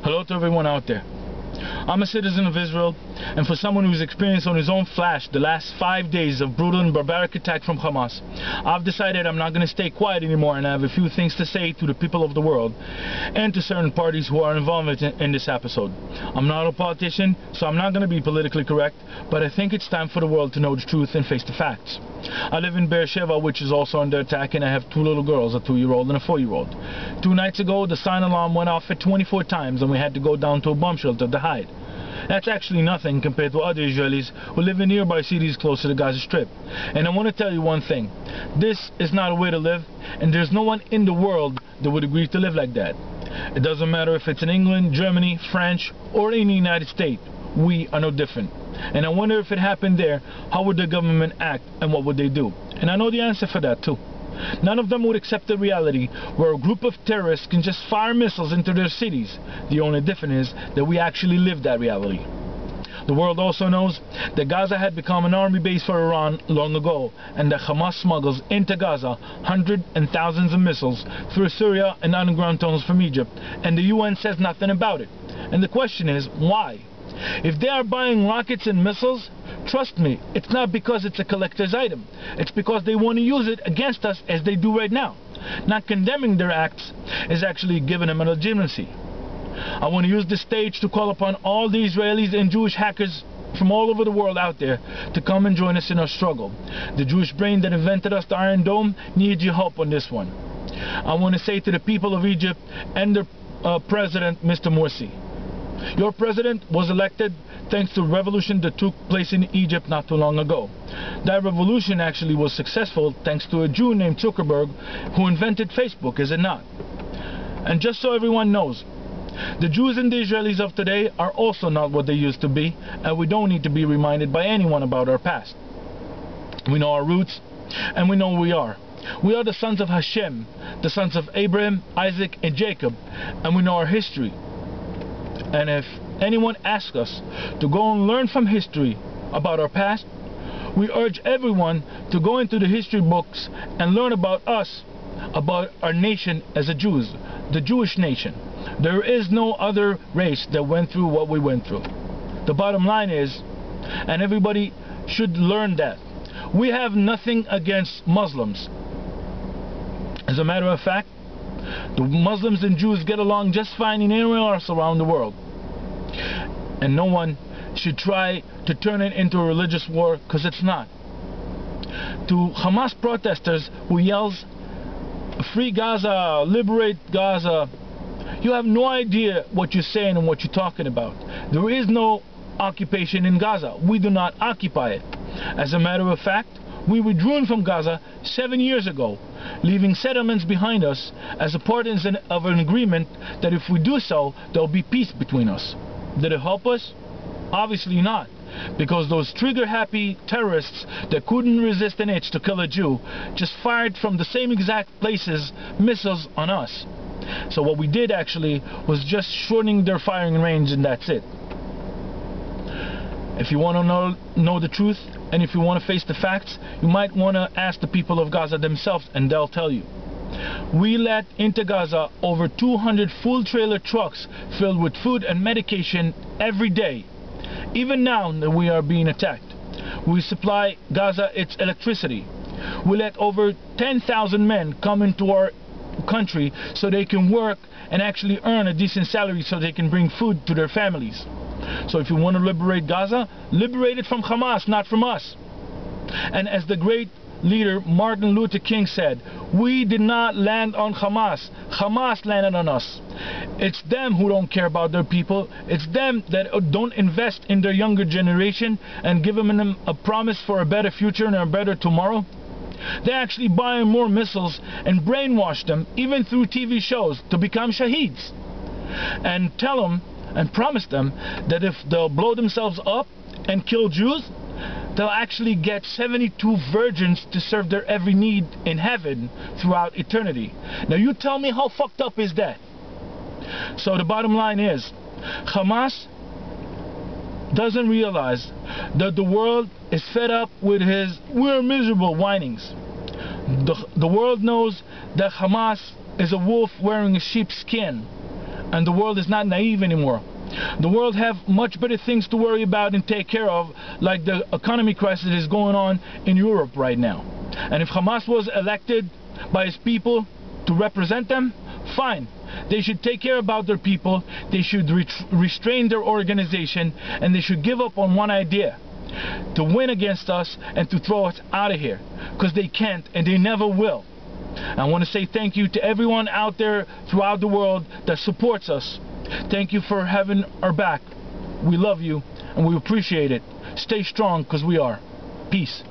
Hello to everyone out there. I'm a citizen of Israel, and for someone who's experienced on his own flesh the last 5 days of brutal and barbaric attack from Hamas, I've decided I'm not going to stay quiet anymore, and I have a few things to say to the people of the world and to certain parties who are involved in this episode. I'm not a politician, so I'm not going to be politically correct, but I think it's time for the world to know the truth and face the facts. I live in Beersheba, which is also under attack, and I have 2 little girls, a 2-year-old and a 4-year-old. 2 nights ago, the sign alarm went off at 24 times, and we had to go down to a bomb shelter to hide. That's actually nothing compared to other Israelis who live in nearby cities close to the Gaza Strip. And I want to tell you one thing. This is not a way to live, and there's no one in the world that would agree to live like that. It doesn't matter if it's in England, Germany, France, or in the United States. We are no different. And I wonder if it happened there, how would the government act and what would they do? And I know the answer for that too. None of them would accept the reality where a group of terrorists can just fire missiles into their cities. The only difference is that we actually live that reality. The world also knows that Gaza had become an army base for Iran long ago, and that Hamas smuggles into Gaza hundreds and thousands of missiles through Syria and underground tunnels from Egypt, and the UN says nothing about it. And the question is, why? If they are buying rockets and missiles, trust me, it's not because it's a collector's item. It's because they want to use it against us as they do right now. Not condemning their acts is actually giving them a legitimacy. I want to use this stage to call upon all the Israelis and Jewish hackers from all over the world out there to come and join us in our struggle. The Jewish brain that invented us the Iron Dome needs your help on this one. I want to say to the people of Egypt and their president, Mr. Morsi, your president was elected thanks to a revolution that took place in Egypt not too long ago. That revolution actually was successful thanks to a Jew named Zuckerberg who invented Facebook, is it not? And just so everyone knows, the Jews and the Israelis of today are also not what they used to be, and we don't need to be reminded by anyone about our past. We know our roots, and we know who we are. We are the sons of Hashem, the sons of Abraham, Isaac, and Jacob, and we know our history. And if anyone asks us to go and learn from history about our past, we urge everyone to go into the history books and learn about us, about our nation as a Jews, the Jewish nation. There is no other race that went through what we went through. The bottom line is, and everybody should learn that, we have nothing against Muslims. As a matter of fact, the Muslims and Jews get along just fine in anywhere else around the world. And no one should try to turn it into a religious war, because it's not. To Hamas protesters who yells, "Free Gaza, liberate Gaza," you have no idea what you're saying and what you're talking about. There is no occupation in Gaza. We do not occupy it. As a matter of fact, we withdrew from Gaza 7 years ago, leaving settlements behind us as a part of an agreement that if we do so, there will be peace between us. Did it help us? Obviously not, because those trigger-happy terrorists that couldn't resist an itch to kill a Jew just fired from the same exact places missiles on us. So what we did actually was just shortening their firing range, and that's it. If you want to know the truth, and if you want to face the facts, you might want to ask the people of Gaza themselves, and they'll tell you. We let into Gaza over 200 full trailer trucks filled with food and medication every day, even now that we are being attacked. We supply Gaza its electricity. We let over 10,000 men come into our country so they can work and actually earn a decent salary so they can bring food to their families. So if you want to liberate Gaza, liberate it from Hamas, not from us. And as the great leader Martin Luther King said, we did not land on Hamas. Hamas landed on us. It's them who don't care about their people. It's them that don't invest in their younger generation and give them a promise for a better future and a better tomorrow. They actually buy more missiles and brainwash them, even through TV shows, to become shaheeds. And tell them and promise them that if they'll blow themselves up and kill Jews, they'll actually get 72 virgins to serve their every need in heaven throughout eternity. Now you tell me, how fucked up is that? So the bottom line is, Hamas doesn't realize that the world is fed up with his "we're miserable" whinings. The world knows that Hamas is a wolf wearing a sheep's skin, And the world is not naive anymore. The world have much better things to worry about and take care of, like the economy crisis is going on in Europe right now. And if Hamas was elected by his people to represent them, fine. They should take care about their people, they should restrain their organization, and they should give up on one idea: to win against us and to throw us out of here. Because they can't and they never will. I want to say thank you to everyone out there throughout the world that supports us. Thank you for having our back. We love you and we appreciate it. Stay strong, because we are. Peace.